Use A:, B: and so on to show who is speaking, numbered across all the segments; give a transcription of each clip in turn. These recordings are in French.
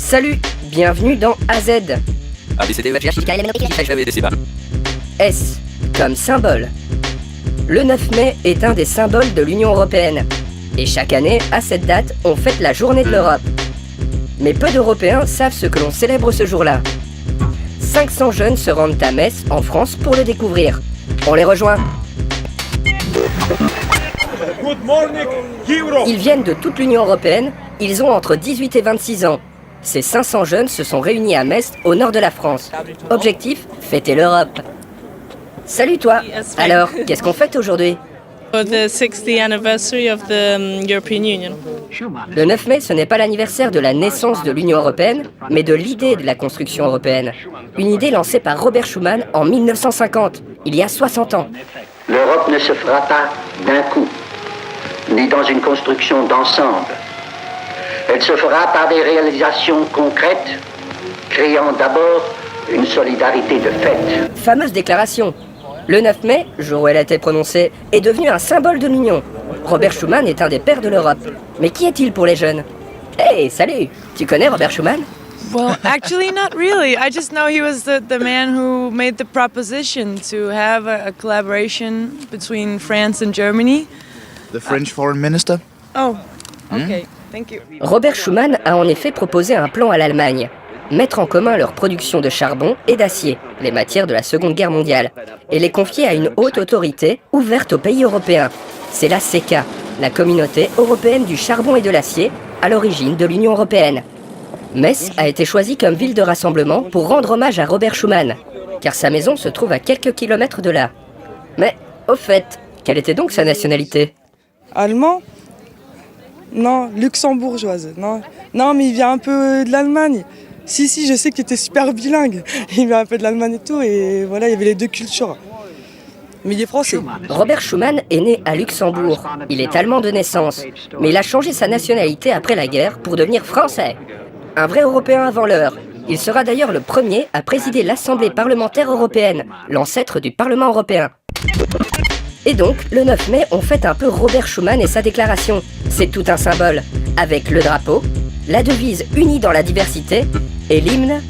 A: Salut, bienvenue dans AZ. S comme symbole. Le 9 mai est un des symboles de l'Union Européenne. Et chaque année, à cette date, on fête la journée de l'Europe. Mais peu d'Européens savent ce que l'on célèbre ce jour-là. 500 jeunes se rendent à Metz, en France, pour le découvrir. On les rejoint. Ils viennent de toute l'Union Européenne, ils ont entre 18 et 26 ans. Ces 500 jeunes se sont réunis à Metz, au nord de la France. Objectif, fêter l'Europe. Salut toi. Alors, qu'est-ce qu'on fête aujourd'hui?
B: The 60th anniversary of the European Union.
A: Le 9 mai, ce n'est pas l'anniversaire de la naissance de l'Union Européenne, mais de l'idée de la construction européenne. Une idée lancée par Robert Schuman en 1950, il y a 60 ans.
C: L'Europe ne se fera pas d'un coup, ni dans une construction d'ensemble. Elle se fera par des réalisations concrètes, créant d'abord une solidarité de fait.
A: Fameuse déclaration. Le 9 mai, jour où elle a été prononcée, est devenu un symbole de l'Union. Robert Schuman est un des pères de l'Europe. Mais qui est-il pour les jeunes? Hey, salut! Tu connais Robert Schuman?
D: Well, actually not really. I just know he was the man who made the proposition to have a collaboration between France and Germany.
E: The French foreign minister?
D: Oh, okay. Thank you.
A: Robert Schuman a en effet proposé un plan à l'Allemagne. Mettre en commun leur production de charbon et d'acier, les matières de la Seconde Guerre mondiale, et les confier à une haute autorité ouverte aux pays européens. C'est la CECA, la Communauté européenne du charbon et de l'acier, à l'origine de l'Union européenne. Metz a été choisie comme ville de rassemblement pour rendre hommage à Robert Schuman, car sa maison se trouve à quelques kilomètres de là. Mais, au fait, quelle était donc sa nationalité?
F: Allemand? Non, luxembourgeoise. Non, mais il vient un peu de l'Allemagne. Si, je sais qu'il était super bilingue. Il vient un peu de l'Allemagne et tout, et voilà, il y avait les deux cultures. Mais il est français.
A: Robert Schuman est né à Luxembourg. Il est allemand de naissance, mais il a changé sa nationalité après la guerre pour devenir français. Un vrai Européen avant l'heure. Il sera d'ailleurs le premier à présider l'Assemblée parlementaire européenne, l'ancêtre du Parlement européen. Et donc, le 9 mai, on fête un peu Robert Schuman et sa déclaration. C'est tout un symbole, avec le drapeau, la devise unie dans la diversité et l'hymne.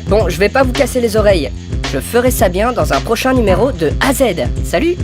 A: Bon, je vais pas vous casser les oreilles. Je ferai ça bien dans un prochain numéro de AZ. Salut!